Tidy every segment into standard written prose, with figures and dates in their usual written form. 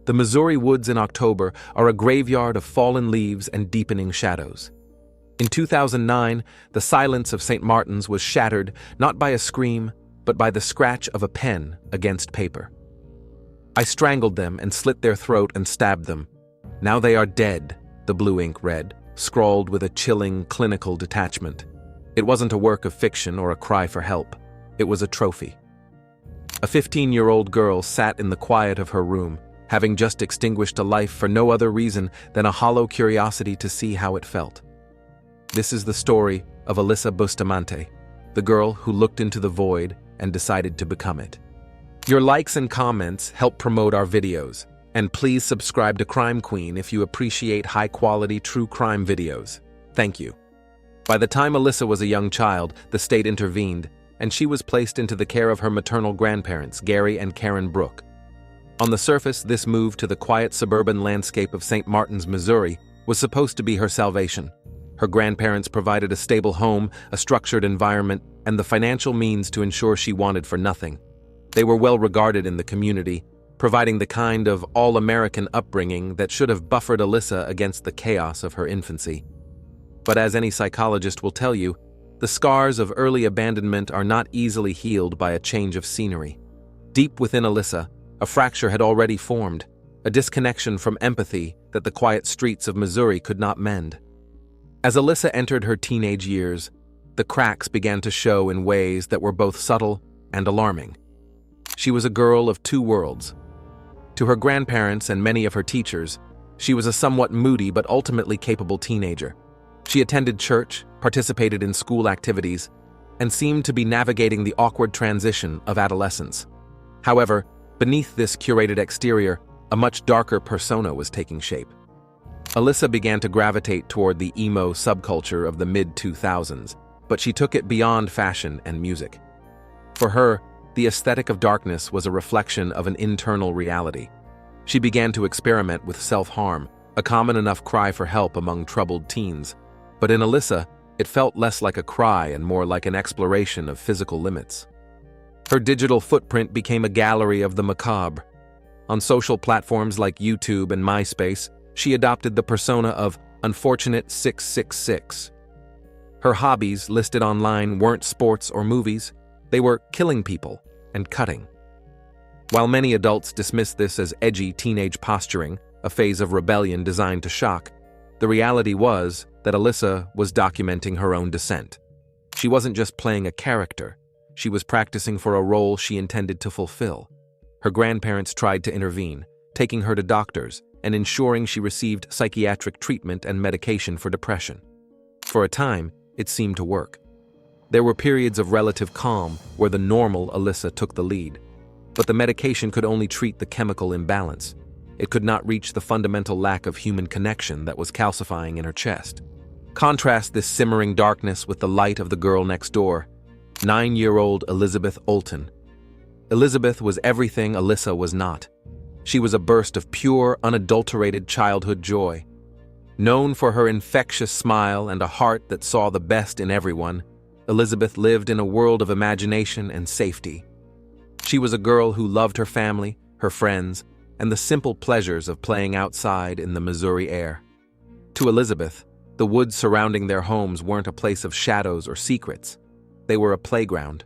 The Missouri woods in October are a graveyard of fallen leaves and deepening shadows. In 2009, the silence of St. Martin's was shattered not by a scream, but by the scratch of a pen against paper. I strangled them and slit their throat and stabbed them. Now they are dead, the blue ink read, scrawled with a chilling, clinical detachment. It wasn't a work of fiction or a cry for help. It was a trophy. A 15-year-old girl sat in the quiet of her room, having just extinguished a life for no other reason than a hollow curiosity to see how it felt. This is the story of Alyssa Bustamante, the girl who looked into the void and decided to become it. Your likes and comments help promote our videos, and please subscribe to Crime Queen if you appreciate high-quality true crime videos. Thank you. By the time Alyssa was a young child, the state intervened, and she was placed into the care of her maternal grandparents, Gary and Karen Brooke. On the surface, this move to the quiet suburban landscape of St. Martin's, Missouri, was supposed to be her salvation. Her grandparents provided a stable home, a structured environment, and the financial means to ensure she wanted for nothing. They were well regarded in the community, providing the kind of all-American upbringing that should have buffered Alyssa against the chaos of her infancy. But as any psychologist will tell you, the scars of early abandonment are not easily healed by a change of scenery. Deep within Alyssa, a fracture had already formed, a disconnection from empathy that the quiet streets of Missouri could not mend. As Alyssa entered her teenage years, the cracks began to show in ways that were both subtle and alarming. She was a girl of two worlds. To her grandparents and many of her teachers, she was a somewhat moody but ultimately capable teenager. She attended church, participated in school activities, and seemed to be navigating the awkward transition of adolescence. However, beneath this curated exterior, a much darker persona was taking shape. Alyssa began to gravitate toward the emo subculture of the mid-2000s, but she took it beyond fashion and music. For her, the aesthetic of darkness was a reflection of an internal reality. She began to experiment with self-harm, a common enough cry for help among troubled teens. But in Alyssa, it felt less like a cry and more like an exploration of physical limits. Her digital footprint became a gallery of the macabre. On social platforms like YouTube and MySpace, she adopted the persona of Unfortunate 666. Her hobbies listed online weren't sports or movies, they were killing people and cutting. While many adults dismiss this as edgy teenage posturing, a phase of rebellion designed to shock, the reality was that Alyssa was documenting her own descent. She wasn't just playing a character, she was practicing for a role she intended to fulfill. Her grandparents tried to intervene, taking her to doctors and ensuring she received psychiatric treatment and medication for depression. For a time, it seemed to work. There were periods of relative calm where the normal Alyssa took the lead, but the medication could only treat the chemical imbalance. It could not reach the fundamental lack of human connection that was calcifying in her chest. Contrast this simmering darkness with the light of the girl next door, 9-year-old Elizabeth Olten. Elizabeth was everything Alyssa was not. She was a burst of pure, unadulterated childhood joy. Known for her infectious smile and a heart that saw the best in everyone, Elizabeth lived in a world of imagination and safety. She was a girl who loved her family, her friends, and the simple pleasures of playing outside in the Missouri air. To Elizabeth, the woods surrounding their homes weren't a place of shadows or secrets. They were a playground.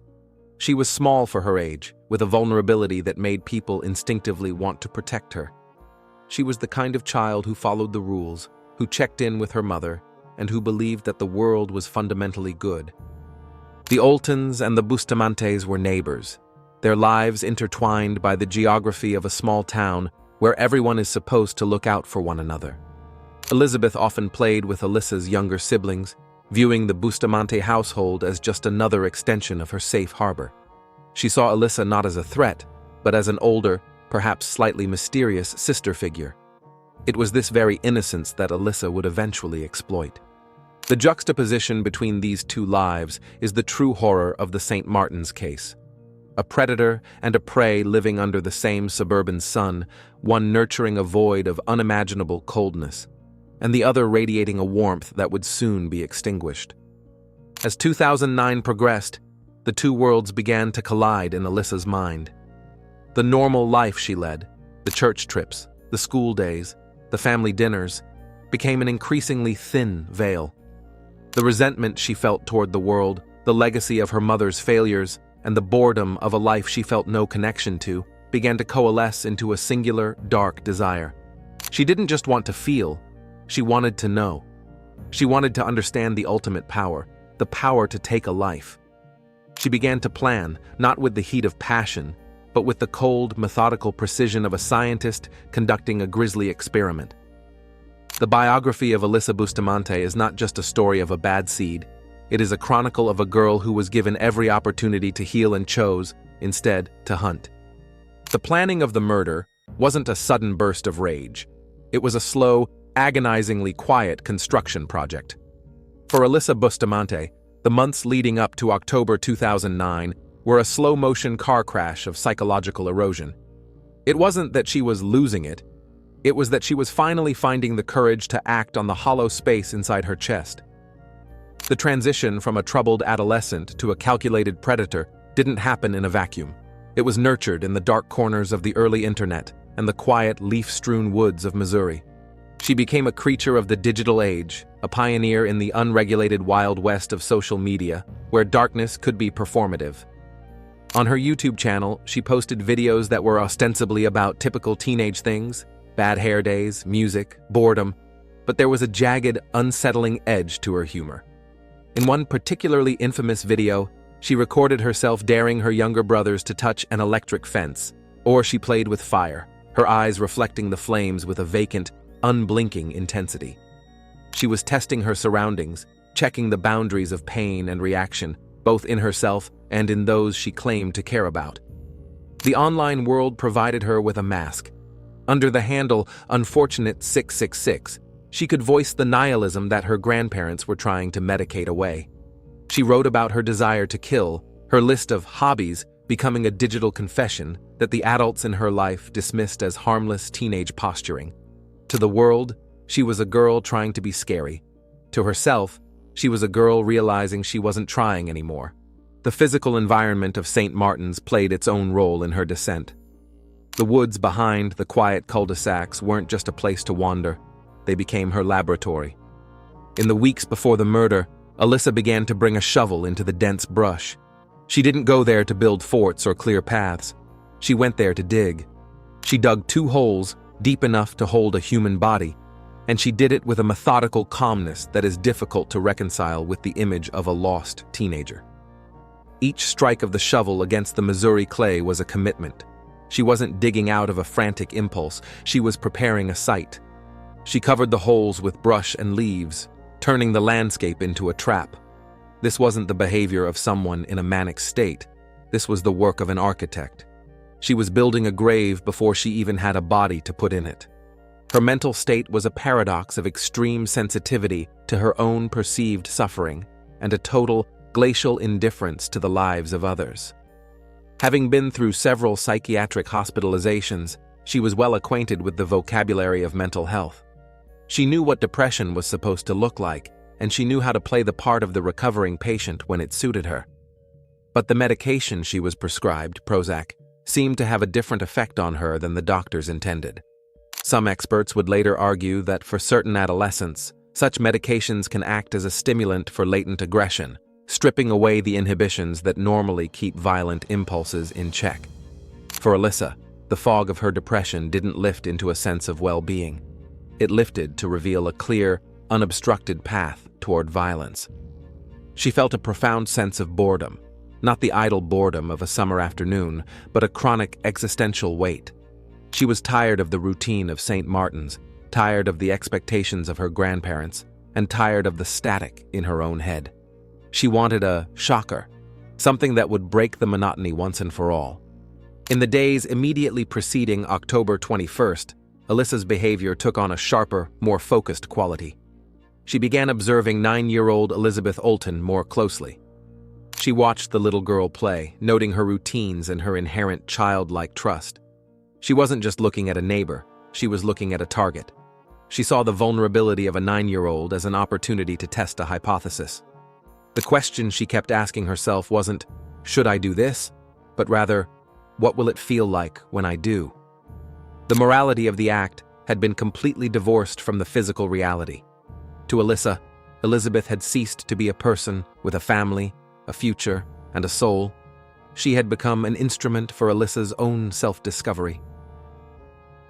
She was small for her age, with a vulnerability that made people instinctively want to protect her. She was the kind of child who followed the rules, who checked in with her mother, and who believed that the world was fundamentally good. The Oltens and the Bustamantes were neighbors, their lives intertwined by the geography of a small town where everyone is supposed to look out for one another. Elizabeth often played with Alyssa's younger siblings, viewing the Bustamante household as just another extension of her safe harbor. She saw Alyssa not as a threat, but as an older, perhaps slightly mysterious sister figure. It was this very innocence that Alyssa would eventually exploit. The juxtaposition between these two lives is the true horror of the St. Martin's case. A predator and a prey living under the same suburban sun, one nurturing a void of unimaginable coldness, and the other radiating a warmth that would soon be extinguished. As 2009 progressed, the two worlds began to collide in Alyssa's mind. The normal life she led, the church trips, the school days, the family dinners, became an increasingly thin veil. The resentment she felt toward the world, the legacy of her mother's failures, and the boredom of a life she felt no connection to began to coalesce into a singular, dark desire. She didn't just want to feel, she wanted to know. She wanted to understand the ultimate power, the power to take a life. She began to plan, not with the heat of passion, but with the cold, methodical precision of a scientist conducting a grisly experiment. The biography of Alyssa Bustamante is not just a story of a bad seed. It is a chronicle of a girl who was given every opportunity to heal and chose, instead, to hunt. The planning of the murder wasn't a sudden burst of rage. It was a slow, agonizingly quiet construction project. For Alyssa Bustamante, the months leading up to October 2009 were a slow-motion car crash of psychological erosion. It wasn't that she was losing it. It was that she was finally finding the courage to act on the hollow space inside her chest. The transition from a troubled adolescent to a calculated predator didn't happen in a vacuum. It was nurtured in the dark corners of the early internet and the quiet, leaf-strewn woods of Missouri. She became a creature of the digital age, a pioneer in the unregulated Wild West of social media, where darkness could be performative. On her YouTube channel, she posted videos that were ostensibly about typical teenage things, bad hair days, music, boredom, but there was a jagged, unsettling edge to her humor. In one particularly infamous video, she recorded herself daring her younger brothers to touch an electric fence, or she played with fire, her eyes reflecting the flames with a vacant, unblinking intensity. She was testing her surroundings, checking the boundaries of pain and reaction, both in herself and in those she claimed to care about. The online world provided her with a mask. Under the handle Unfortunate 666, she could voice the nihilism that her grandparents were trying to medicate away. She wrote about her desire to kill, her list of hobbies becoming a digital confession that the adults in her life dismissed as harmless teenage posturing. To the world, she was a girl trying to be scary. To herself, she was a girl realizing she wasn't trying anymore. The physical environment of St. Martin's played its own role in her descent. The woods behind the quiet cul-de-sacs weren't just a place to wander. They became her laboratory. In the weeks before the murder, Alyssa began to bring a shovel into the dense brush. She didn't go there to build forts or clear paths. She went there to dig. She dug 2 holes deep enough to hold a human body, and she did it with a methodical calmness that is difficult to reconcile with the image of a lost teenager. Each strike of the shovel against the Missouri clay was a commitment. She wasn't digging out of a frantic impulse, she was preparing a site. She covered the holes with brush and leaves, turning the landscape into a trap. This wasn't the behavior of someone in a manic state. This was the work of an architect. She was building a grave before she even had a body to put in it. Her mental state was a paradox of extreme sensitivity to her own perceived suffering and a total, glacial indifference to the lives of others. Having been through several psychiatric hospitalizations, she was well acquainted with the vocabulary of mental health. She knew what depression was supposed to look like, and she knew how to play the part of the recovering patient when it suited her. But the medication she was prescribed, Prozac, seemed to have a different effect on her than the doctors intended. Some experts would later argue that for certain adolescents, such medications can act as a stimulant for latent aggression, stripping away the inhibitions that normally keep violent impulses in check. For Alyssa, the fog of her depression didn't lift into a sense of well-being. It lifted to reveal a clear, unobstructed path toward violence. She felt a profound sense of boredom, not the idle boredom of a summer afternoon, but a chronic existential weight. She was tired of the routine of St. Martin's, tired of the expectations of her grandparents, and tired of the static in her own head. She wanted a shocker, something that would break the monotony once and for all. In the days immediately preceding October 21st, Alyssa's behavior took on a sharper, more focused quality. She began observing 9-year-old Elizabeth Olten more closely. She watched the little girl play, noting her routines and her inherent childlike trust. She wasn't just looking at a neighbor, she was looking at a target. She saw the vulnerability of a 9-year-old as an opportunity to test a hypothesis. The question she kept asking herself wasn't, "Should I do this?" but rather, "What will it feel like when I do?" The morality of the act had been completely divorced from the physical reality. To Alyssa, Elizabeth had ceased to be a person with a family, a future, and a soul. She had become an instrument for Alyssa's own self-discovery.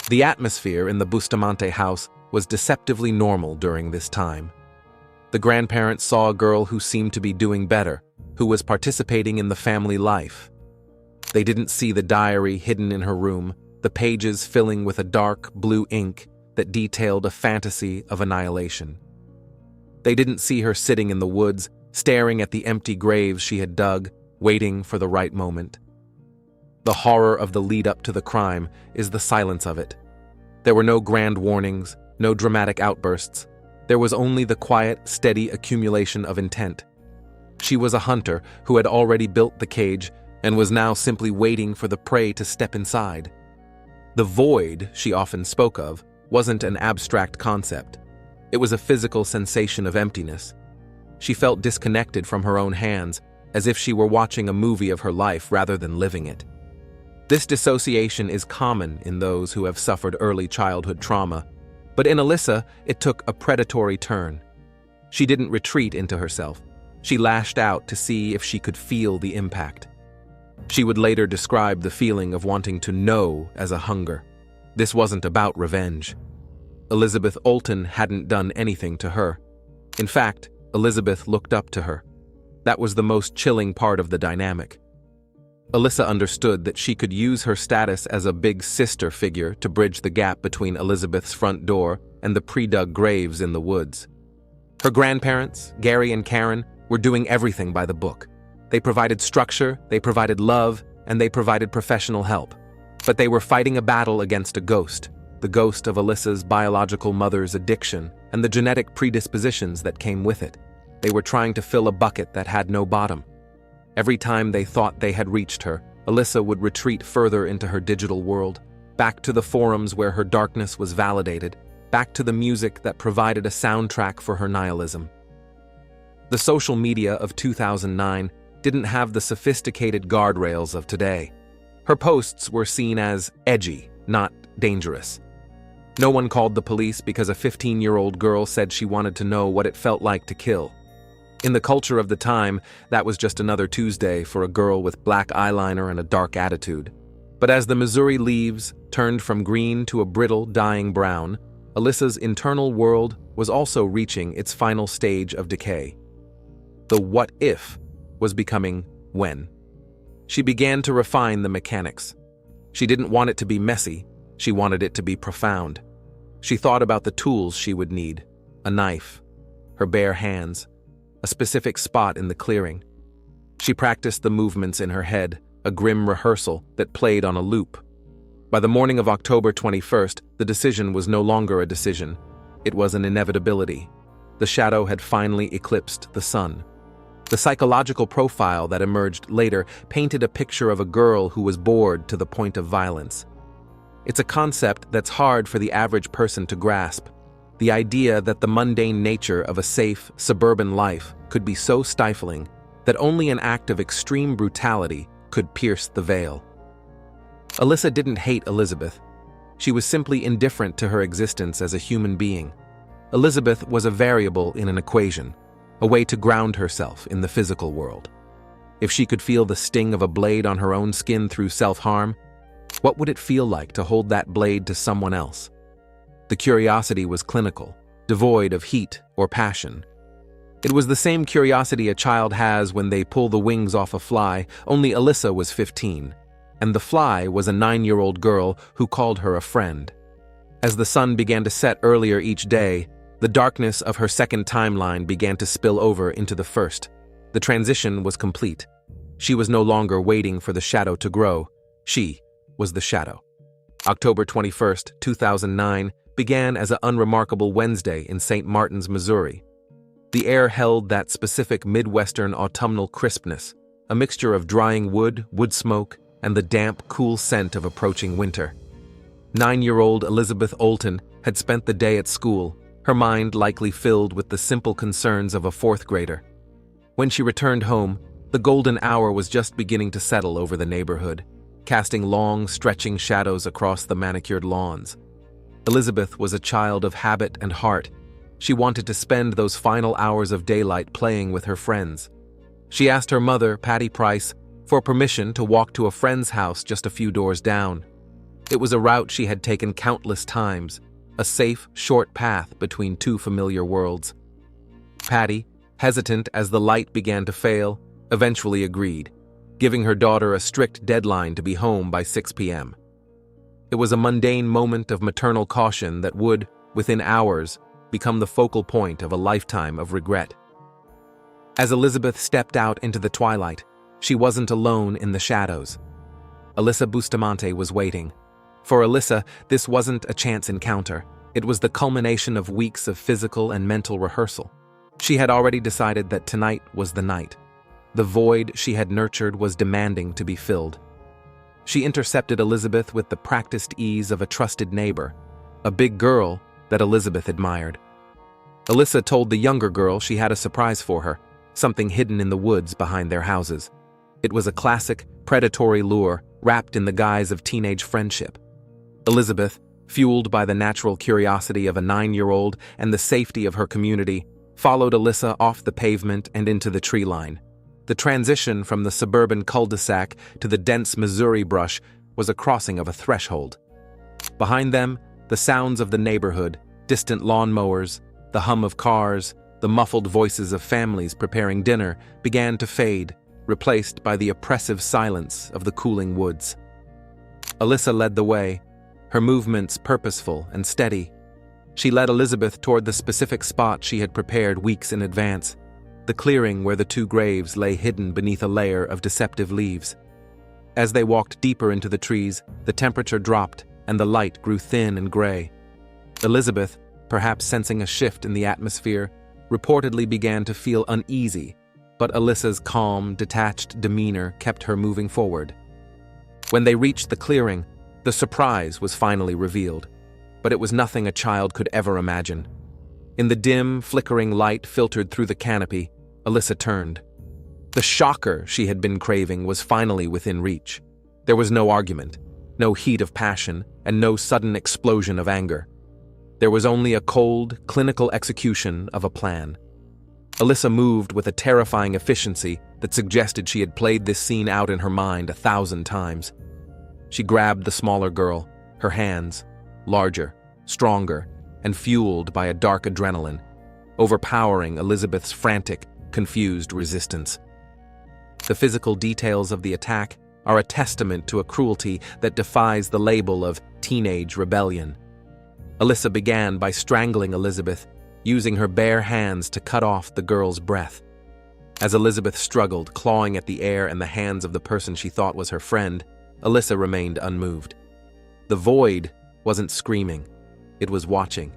The atmosphere in the Bustamante house was deceptively normal during this time. The grandparents saw a girl who seemed to be doing better, who was participating in the family life. They didn't see the diary hidden in her room, the pages filling with a dark blue ink that detailed a fantasy of annihilation. They didn't see her sitting in the woods, staring at the empty graves she had dug, waiting for the right moment. The horror of the lead-up to the crime is the silence of it. There were no grand warnings, no dramatic outbursts. There was only the quiet, steady accumulation of intent. She was a hunter who had already built the cage and was now simply waiting for the prey to step inside. The void she often spoke of wasn't an abstract concept. It was a physical sensation of emptiness. She felt disconnected from her own hands, as if she were watching a movie of her life rather than living it. This dissociation is common in those who have suffered early childhood trauma, but in Alyssa, it took a predatory turn. She didn't retreat into herself. She lashed out to see if she could feel the impact. She would later describe the feeling of wanting to know as a hunger. This wasn't about revenge. Elizabeth Olten hadn't done anything to her. In fact, Elizabeth looked up to her. That was the most chilling part of the dynamic. Alyssa understood that she could use her status as a big sister figure to bridge the gap between Elizabeth's front door and the pre-dug graves in the woods. Her grandparents, Gary and Karen, were doing everything by the book. They provided structure, they provided love, and they provided professional help. But they were fighting a battle against a ghost, the ghost of Alyssa's biological mother's addiction and the genetic predispositions that came with it. They were trying to fill a bucket that had no bottom. Every time they thought they had reached her, Alyssa would retreat further into her digital world, back to the forums where her darkness was validated, back to the music that provided a soundtrack for her nihilism. The social media of 2009 didn't have the sophisticated guardrails of today. Her posts were seen as edgy, not dangerous. No one called the police because a 15-year-old girl said she wanted to know what it felt like to kill. In the culture of the time, that was just another Tuesday for a girl with black eyeliner and a dark attitude. But as the Missouri leaves turned from green to a brittle, dying brown, Alyssa's internal world was also reaching its final stage of decay. The what if was becoming when. She began to refine the mechanics. She didn't want it to be messy, she wanted it to be profound. She thought about the tools she would need: a knife, her bare hands, a specific spot in the clearing. She practiced the movements in her head, a grim rehearsal that played on a loop. By the morning of October 21st, the decision was no longer a decision. It was an inevitability. The shadow had finally eclipsed the sun. The psychological profile that emerged later painted a picture of a girl who was bored to the point of violence. It's a concept that's hard for the average person to grasp. The idea that the mundane nature of a safe, suburban life could be so stifling that only an act of extreme brutality could pierce the veil. Alyssa didn't hate Elizabeth. She was simply indifferent to her existence as a human being. Elizabeth was a variable in an equation, a way to ground herself in the physical world. If she could feel the sting of a blade on her own skin through self-harm, what would it feel like to hold that blade to someone else? The curiosity was clinical, devoid of heat or passion. It was the same curiosity a child has when they pull the wings off a fly, only Alyssa was 15, and the fly was a 9-year-old girl who called her a friend. As the sun began to set earlier each day, the darkness of her second timeline began to spill over into the first. The transition was complete. She was no longer waiting for the shadow to grow. She was the shadow. October 21st, 2009, began as an unremarkable Wednesday in St. Martin's, Missouri. The air held that specific Midwestern autumnal crispness, a mixture of drying wood, wood smoke, and the damp, cool scent of approaching winter. 9-year-old Elizabeth Olten had spent the day at school, her mind likely filled with the simple concerns of a fourth grader. When she returned home, the golden hour was just beginning to settle over the neighborhood. casting long, stretching shadows across the manicured lawns. Elizabeth was a child of habit and heart. She wanted to spend those final hours of daylight playing with her friends. She asked her mother, Patty Price, for permission to walk to a friend's house just a few doors down. It was a route she had taken countless times, a safe, short path between two familiar worlds. Patty, hesitant as the light began to fail, eventually agreed, giving her daughter a strict deadline to be home by 6 p.m. It was a mundane moment of maternal caution that would, within hours, become the focal point of a lifetime of regret. As Elizabeth stepped out into the twilight, she wasn't alone in the shadows. Alyssa Bustamante was waiting. For Alyssa, this wasn't a chance encounter. It was the culmination of weeks of physical and mental rehearsal. She had already decided that tonight was the night. The void she had nurtured was demanding to be filled. She intercepted Elizabeth with the practiced ease of a trusted neighbor, a big girl that Elizabeth admired. Alyssa told the younger girl she had a surprise for her, something hidden in the woods behind their houses. It was a classic, predatory lure wrapped in the guise of teenage friendship. Elizabeth, fueled by the natural curiosity of a 9-year-old and the safety of her community, followed Alyssa off the pavement and into the tree line. The transition from the suburban cul-de-sac to the dense Missouri brush was a crossing of a threshold. Behind them, the sounds of the neighborhood, distant lawnmowers, the hum of cars, the muffled voices of families preparing dinner began to fade, replaced by the oppressive silence of the cooling woods. Alyssa led the way, her movements purposeful and steady. She led Elizabeth toward the specific spot she had prepared weeks in advance, the clearing where the two graves lay hidden beneath a layer of deceptive leaves. As they walked deeper into the trees, the temperature dropped and the light grew thin and gray. Elizabeth, perhaps sensing a shift in the atmosphere, reportedly began to feel uneasy, but Alyssa's calm, detached demeanor kept her moving forward. When they reached the clearing, the surprise was finally revealed, but it was nothing a child could ever imagine. In the dim, flickering light filtered through the canopy, Alyssa turned. The shocker she had been craving was finally within reach. There was no argument, no heat of passion, and no sudden explosion of anger. There was only a cold, clinical execution of a plan. Alyssa moved with a terrifying efficiency that suggested she had played this scene out in her mind 1,000 times. She grabbed the smaller girl, her hands, larger, stronger, and fueled by a dark adrenaline, overpowering Elizabeth's frantic, confused resistance. The physical details of the attack are a testament to a cruelty that defies the label of teenage rebellion. Alyssa began by strangling Elizabeth, using her bare hands to cut off the girl's breath. As Elizabeth struggled, clawing at the air and the hands of the person she thought was her friend, Alyssa remained unmoved. The void wasn't screaming, it was watching.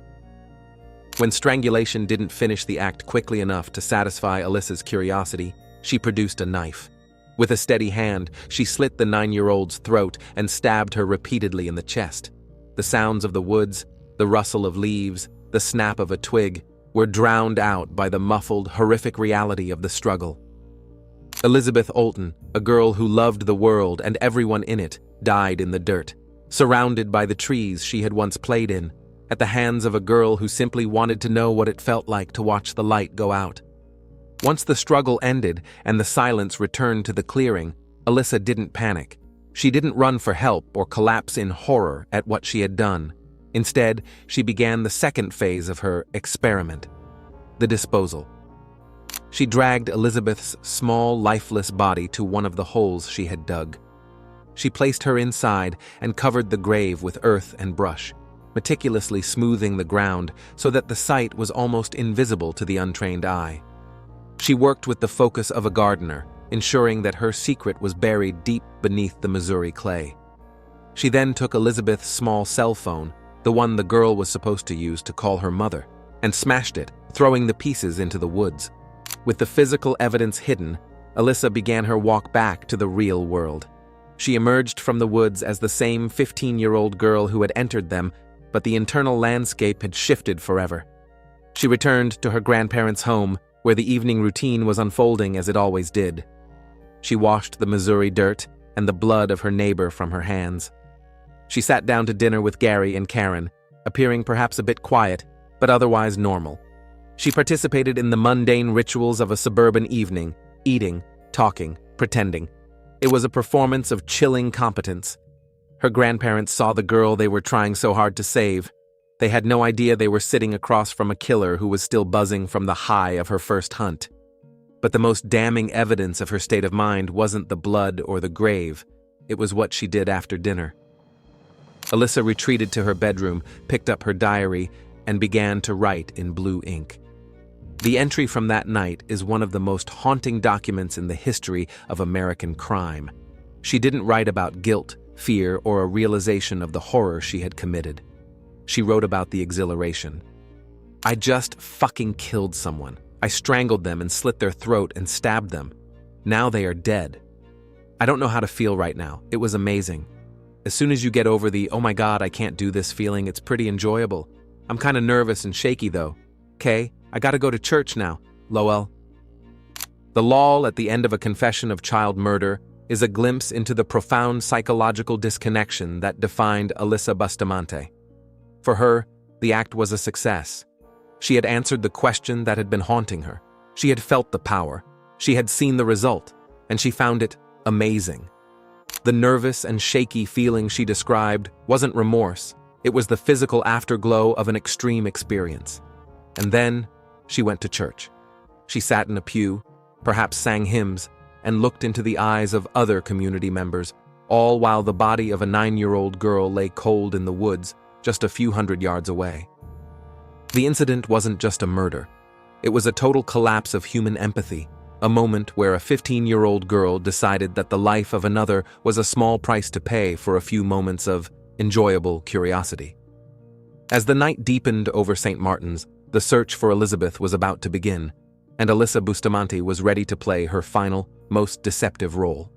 When strangulation didn't finish the act quickly enough to satisfy Alyssa's curiosity, she produced a knife. With a steady hand, she slit the 9-year-old's throat and stabbed her repeatedly in the chest. The sounds of the woods, the rustle of leaves, the snap of a twig, were drowned out by the muffled, horrific reality of the struggle. Elizabeth Olten, a girl who loved the world and everyone in it, died in the dirt, surrounded by the trees she had once played in, at the hands of a girl who simply wanted to know what it felt like to watch the light go out. Once the struggle ended and the silence returned to the clearing, Alyssa didn't panic. She didn't run for help or collapse in horror at what she had done. Instead, she began the second phase of her experiment, the disposal. She dragged Elizabeth's small, lifeless body to one of the holes she had dug. She placed her inside and covered the grave with earth and brush, meticulously smoothing the ground so that the site was almost invisible to the untrained eye. She worked with the focus of a gardener, ensuring that her secret was buried deep beneath the Missouri clay. She then took Elizabeth's small cell phone, the one the girl was supposed to use to call her mother, and smashed it, throwing the pieces into the woods. With the physical evidence hidden, Alyssa began her walk back to the real world. She emerged from the woods as the same 15-year-old girl who had entered them, but the internal landscape had shifted forever. She returned to her grandparents' home, where the evening routine was unfolding as it always did. She washed the Missouri dirt, and the blood of her neighbor from her hands. She sat down to dinner with Gary and Karen, appearing perhaps a bit quiet, but otherwise normal. She participated in the mundane rituals of a suburban evening, eating, talking, pretending. It was a performance of chilling competence. Her grandparents saw the girl they were trying so hard to save. They had no idea they were sitting across from a killer who was still buzzing from the high of her first hunt. But the most damning evidence of her state of mind wasn't the blood or the grave. It was what she did after dinner. Alyssa retreated to her bedroom, picked up her diary, and began to write in blue ink. The entry from that night is one of the most haunting documents in the history of American crime. She didn't write about guilt, fear, or a realization of the horror she had committed. She wrote about the exhilaration. I just fucking killed someone. I strangled them and slit their throat and stabbed them. Now they are dead. I don't know how to feel right now. It was amazing. As soon as you get over the, oh my god, I can't do this feeling, it's pretty enjoyable. I'm kind of nervous and shaky though. Okay, I gotta go to church now. Lol. The lull at the end of a confession of child murder is a glimpse into the profound psychological disconnection that defined Alyssa Bustamante. For her, the act was a success. She had answered the question that had been haunting her. She had felt the power. She had seen the result, and she found it amazing. The nervous and shaky feeling she described wasn't remorse. It was the physical afterglow of an extreme experience. And then, she went to church. She sat in a pew, perhaps sang hymns, and looked into the eyes of other community members, all while the body of a 9-year-old girl lay cold in the woods just a few hundred yards away. The incident wasn't just a murder. It was a total collapse of human empathy, a moment where a 15-year-old girl decided that the life of another was a small price to pay for a few moments of enjoyable curiosity. As the night deepened over St. Martin's, the search for Elizabeth was about to begin, and Alyssa Bustamante was ready to play her final, most deceptive role.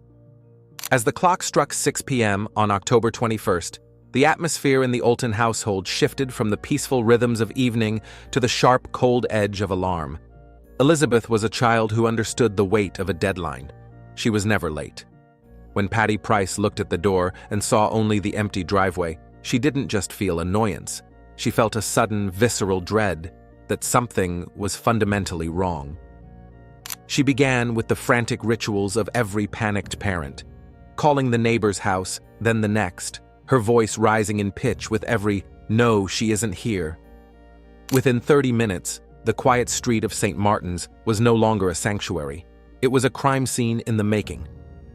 As the clock struck 6 p.m. on October 21st, the atmosphere in the Olten household shifted from the peaceful rhythms of evening to the sharp, cold edge of alarm. Elizabeth was a child who understood the weight of a deadline. She was never late. When Patty Price looked at the door and saw only the empty driveway, she didn't just feel annoyance. She felt a sudden, visceral dread that something was fundamentally wrong. She began with the frantic rituals of every panicked parent, calling the neighbor's house, then the next, her voice rising in pitch with every, "No, she isn't here." Within 30 minutes, the quiet street of St. Martin's was no longer a sanctuary. It was a crime scene in the making.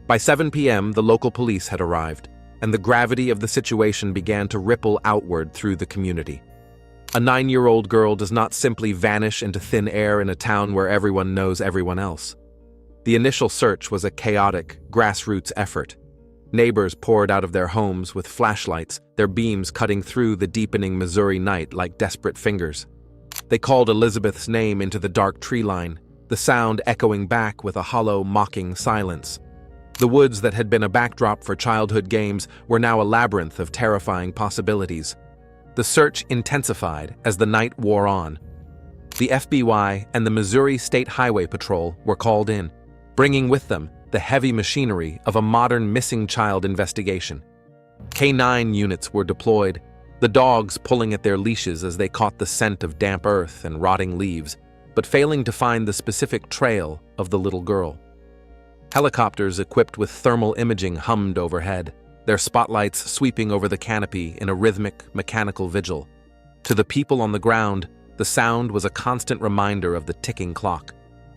By 7 p.m., the local police had arrived, and the gravity of the situation began to ripple outward through the community. A 9-year-old girl does not simply vanish into thin air in a town where everyone knows everyone else. The initial search was a chaotic, grassroots effort. Neighbors poured out of their homes with flashlights, their beams cutting through the deepening Missouri night like desperate fingers. They called Elizabeth's name into the dark tree line, the sound echoing back with a hollow, mocking silence. The woods that had been a backdrop for childhood games were now a labyrinth of terrifying possibilities. The search intensified as the night wore on. The FBI and the Missouri State Highway Patrol were called in, bringing with them the heavy machinery of a modern missing child investigation. K-9 units were deployed, the dogs pulling at their leashes as they caught the scent of damp earth and rotting leaves, but failing to find the specific trail of the little girl. Helicopters equipped with thermal imaging hummed overhead, their spotlights sweeping over the canopy in a rhythmic, mechanical vigil. To the people on the ground, the sound was a constant reminder of the ticking clock.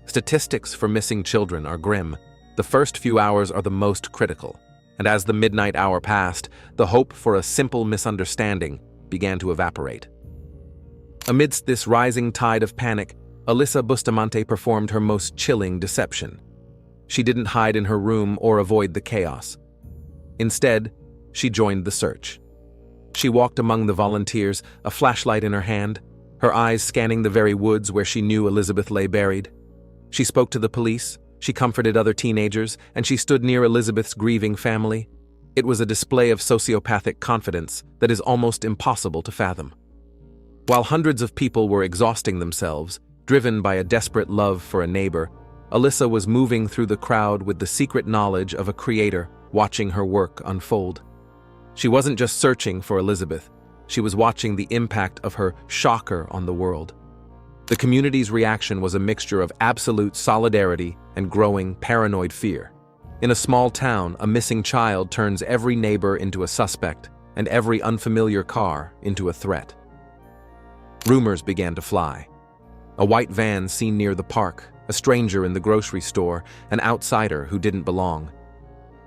Statistics for missing children are grim. The first few hours are the most critical, and as the midnight hour passed, the hope for a simple misunderstanding began to evaporate. Amidst this rising tide of panic, Alyssa Bustamante performed her most chilling deception. She didn't hide in her room or avoid the chaos. Instead, she joined the search. She walked among the volunteers, a flashlight in her hand, her eyes scanning the very woods where she knew Elizabeth lay buried. She spoke to the police, she comforted other teenagers, and she stood near Elizabeth's grieving family. It was a display of sociopathic confidence that is almost impossible to fathom. While hundreds of people were exhausting themselves, driven by a desperate love for a neighbor, Alyssa was moving through the crowd with the secret knowledge of a creator, watching her work unfold. She wasn't just searching for Elizabeth, she was watching the impact of her shocker on the world. The community's reaction was a mixture of absolute solidarity and growing paranoid fear. In a small town, a missing child turns every neighbor into a suspect and every unfamiliar car into a threat. Rumors began to fly. A white van seen near the park, a stranger in the grocery store, an outsider who didn't belong.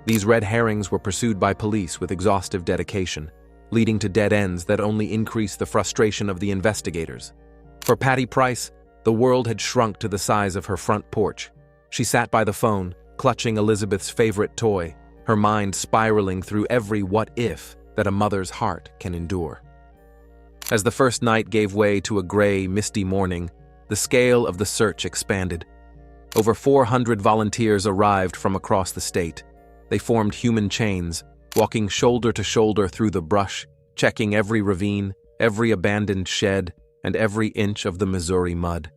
These red herrings were pursued by police with exhaustive dedication, leading to dead ends that only increased the frustration of the investigators. For Patty Price, the world had shrunk to the size of her front porch. She sat by the phone, clutching Elizabeth's favorite toy, her mind spiraling through every what-if that a mother's heart can endure. As the first night gave way to a gray, misty morning, the scale of the search expanded. Over 400 volunteers arrived from across the state. They formed human chains, walking shoulder to shoulder through the brush, checking every ravine, every abandoned shed, and every inch of the Missouri mud.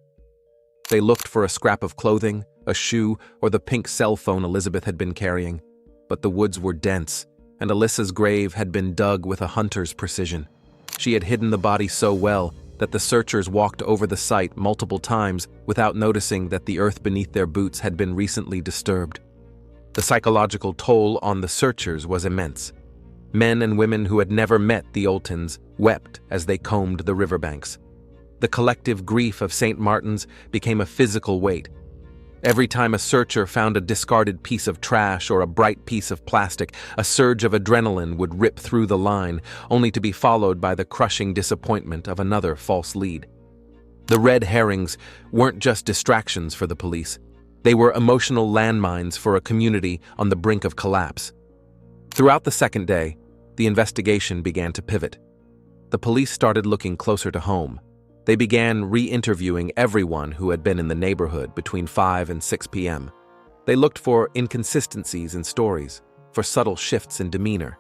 They looked for a scrap of clothing, a shoe, or the pink cell phone Elizabeth had been carrying. But the woods were dense, and Alyssa's grave had been dug with a hunter's precision. She had hidden the body so well that the searchers walked over the site multiple times without noticing that the earth beneath their boots had been recently disturbed. The psychological toll on the searchers was immense. Men and women who had never met the Oltens wept as they combed the riverbanks. The collective grief of St. Martin's became a physical weight. Every time a searcher found a discarded piece of trash or a bright piece of plastic, a surge of adrenaline would rip through the line, only to be followed by the crushing disappointment of another false lead. The red herrings weren't just distractions for the police. They were emotional landmines for a community on the brink of collapse. Throughout the second day, the investigation began to pivot. The police started looking closer to home. They began re-interviewing everyone who had been in the neighborhood between 5 and 6 p.m. They looked for inconsistencies in stories, for subtle shifts in demeanor.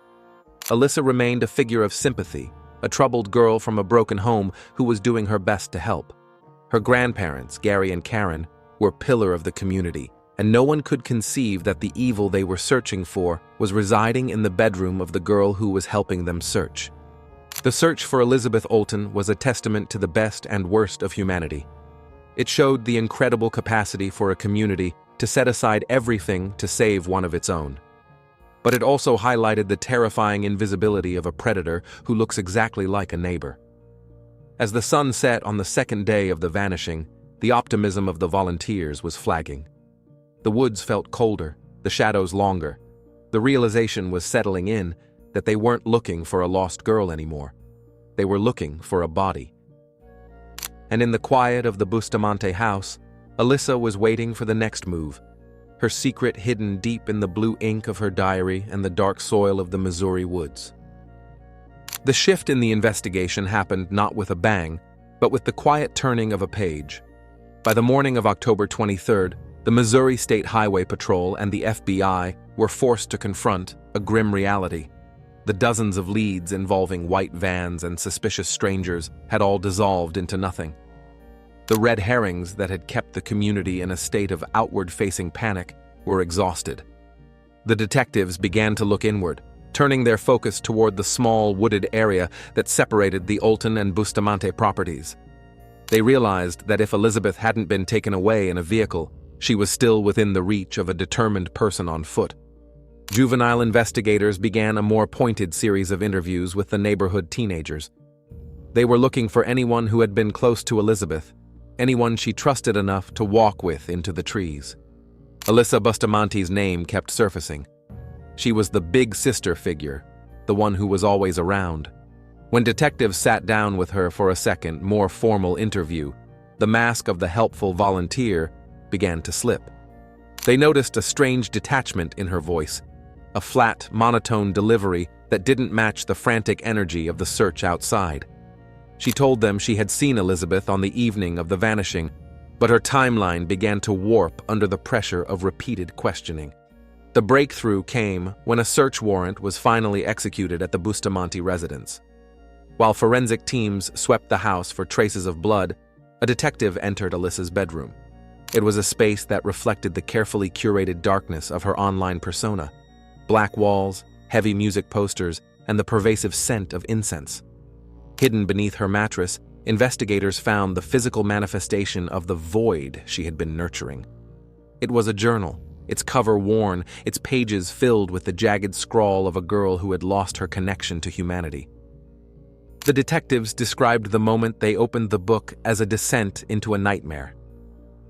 Alyssa remained a figure of sympathy, a troubled girl from a broken home who was doing her best to help. Her grandparents, Gary and Karen, were pillar of the community, and no one could conceive that the evil they were searching for was residing in the bedroom of the girl who was helping them search. The search for Elizabeth Olten was a testament to the best and worst of humanity. It showed the incredible capacity for a community to set aside everything to save one of its own. But it also highlighted the terrifying invisibility of a predator who looks exactly like a neighbor. As the sun set on the second day of the vanishing, the optimism of the volunteers was flagging. The woods felt colder, the shadows longer. The realization was settling in that they weren't looking for a lost girl anymore. They were looking for a body. And in the quiet of the Bustamante house, Alyssa was waiting for the next move, her secret hidden deep in the blue ink of her diary and the dark soil of the Missouri woods. The shift in the investigation happened not with a bang, but with the quiet turning of a page. By the morning of October 23rd, the Missouri State Highway Patrol and the FBI were forced to confront a grim reality. The dozens of leads involving white vans and suspicious strangers had all dissolved into nothing. The red herrings that had kept the community in a state of outward-facing panic were exhausted. The detectives began to look inward, turning their focus toward the small wooded area that separated the Olten and Bustamante properties. They realized that if Elizabeth hadn't been taken away in a vehicle, she was still within the reach of a determined person on foot. Juvenile investigators began a more pointed series of interviews with the neighborhood teenagers. They were looking for anyone who had been close to Elizabeth, anyone she trusted enough to walk with into the trees. Alyssa Bustamante's name kept surfacing. She was the big sister figure, the one who was always around. When detectives sat down with her for a second, more formal interview, the mask of the helpful volunteer began to slip. They noticed a strange detachment in her voice, a flat, monotone delivery that didn't match the frantic energy of the search outside. She told them she had seen Elizabeth on the evening of the vanishing, but her timeline began to warp under the pressure of repeated questioning. The breakthrough came when a search warrant was finally executed at the Bustamante residence. While forensic teams swept the house for traces of blood, a detective entered Alyssa's bedroom. It was a space that reflected the carefully curated darkness of her online persona. black walls, heavy music posters, and the pervasive scent of incense. Hidden beneath her mattress, investigators found the physical manifestation of the void she had been nurturing. It was a journal, its cover worn, its pages filled with the jagged scrawl of a girl who had lost her connection to humanity. The detectives described the moment they opened the book as a descent into a nightmare.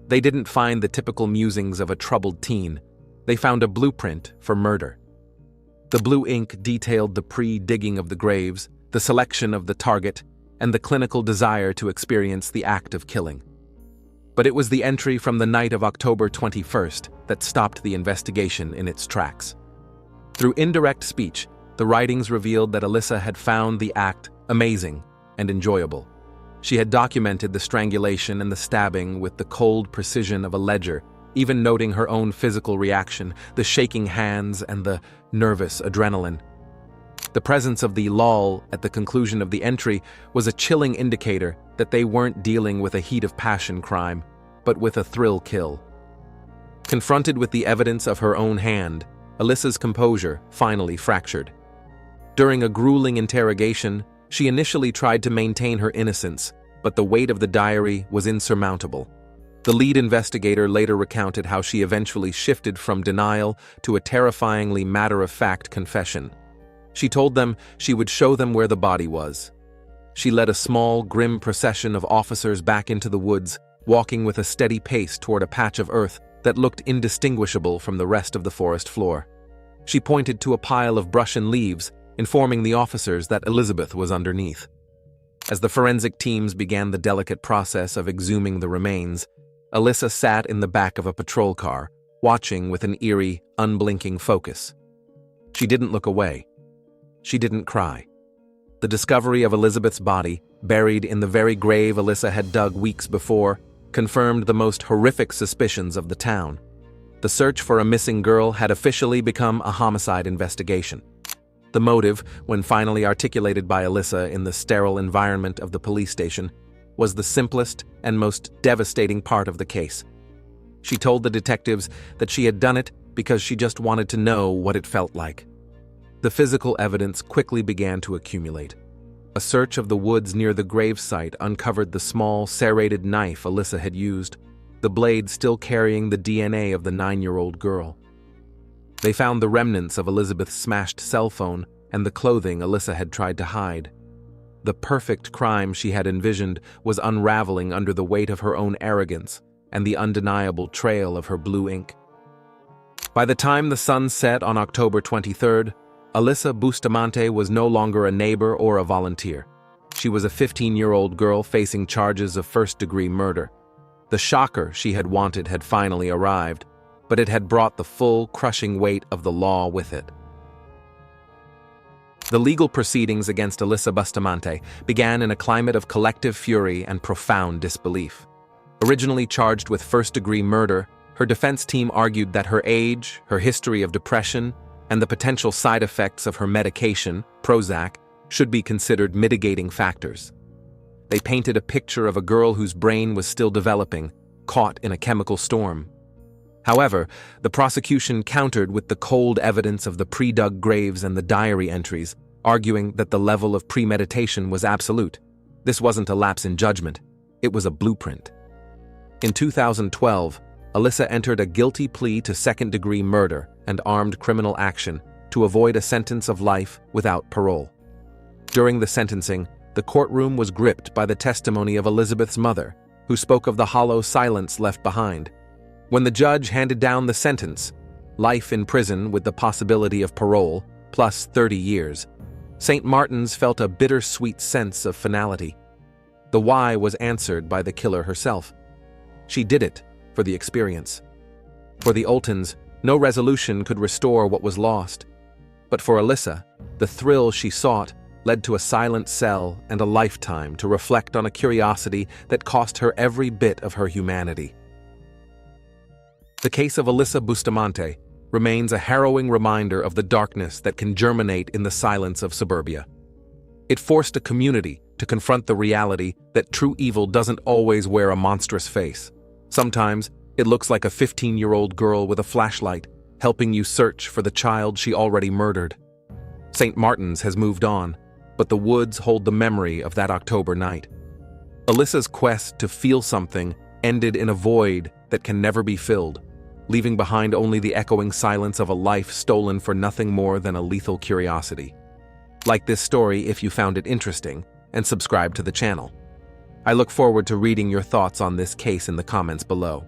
They didn't find the typical musings of a troubled teen. They found a blueprint for murder. The blue ink detailed the pre-digging of the graves, the selection of the target, and the clinical desire to experience the act of killing. But it was the entry from the night of October 21st that stopped the investigation in its tracks. Through indirect speech, the writings revealed that Alyssa had found the act amazing and enjoyable. She had documented the strangulation and the stabbing with the cold precision of a ledger, even noting her own physical reaction, the shaking hands and the nervous adrenaline. The presence of the lull at the conclusion of the entry was a chilling indicator that they weren't dealing with a heat of passion crime, but with a thrill kill. Confronted with the evidence of her own hand, Alyssa's composure finally fractured. During a grueling interrogation, she initially tried to maintain her innocence, but the weight of the diary was insurmountable. The lead investigator later recounted how she eventually shifted from denial to a terrifyingly matter-of-fact confession. She told them she would show them where the body was. She led a small, grim procession of officers back into the woods, walking with a steady pace toward a patch of earth that looked indistinguishable from the rest of the forest floor. She pointed to a pile of brush and leaves, informing the officers that Elizabeth was underneath. As the forensic teams began the delicate process of exhuming the remains, Alyssa sat in the back of a patrol car, watching with an eerie, unblinking focus. She didn't look away. She didn't cry. The discovery of Elizabeth's body, buried in the very grave Alyssa had dug weeks before, confirmed the most horrific suspicions of the town. The search for a missing girl had officially become a homicide investigation. The motive, when finally articulated by Alyssa in the sterile environment of the police station, was the simplest and most devastating part of the case. She told the detectives that she had done it because she just wanted to know what it felt like. The physical evidence quickly began to accumulate. A search of the woods near the gravesite uncovered the small, serrated knife Alyssa had used, the blade still carrying the DNA of the 9-year-old girl. They found the remnants of Elizabeth's smashed cell phone and the clothing Alyssa had tried to hide. The perfect crime she had envisioned was unraveling under the weight of her own arrogance and the undeniable trail of her blue ink. By the time the sun set on October 23rd, Alyssa Bustamante was no longer a neighbor or a volunteer. She was a 15-year-old girl facing charges of first-degree murder. The shocker she had wanted had finally arrived, but it had brought the full, crushing weight of the law with it. The legal proceedings against Alyssa Bustamante began in a climate of collective fury and profound disbelief. Originally charged with first-degree murder, her defense team argued that her age, her history of depression, and the potential side effects of her medication, Prozac, should be considered mitigating factors. They painted a picture of a girl whose brain was still developing, caught in a chemical storm. However, the prosecution countered with the cold evidence of the pre-dug graves and the diary entries, arguing that the level of premeditation was absolute. This wasn't a lapse in judgment, it was a blueprint. In 2012, Alyssa entered a guilty plea to second-degree murder and armed criminal action to avoid a sentence of life without parole. During the sentencing, the courtroom was gripped by the testimony of Elizabeth's mother, who spoke of the hollow silence left behind. When the judge handed down the sentence, life in prison with the possibility of parole, plus 30 years, St. Martin's felt a bittersweet sense of finality. The why was answered by the killer herself. She did it for the experience. For the Oltens, no resolution could restore what was lost. But for Alyssa, the thrill she sought led to a silent cell and a lifetime to reflect on a curiosity that cost her every bit of her humanity. The case of Alyssa Bustamante remains a harrowing reminder of the darkness that can germinate in the silence of suburbia. It forced a community to confront the reality that true evil doesn't always wear a monstrous face. Sometimes, it looks like a 15-year-old girl with a flashlight, helping you search for the child she already murdered. St. Martin's has moved on, but the woods hold the memory of that October night. Alyssa's quest to feel something ended in a void that can never be filled, leaving behind only the echoing silence of a life stolen for nothing more than a lethal curiosity. Like this story if you found it interesting, and subscribe to the channel. I look forward to reading your thoughts on this case in the comments below.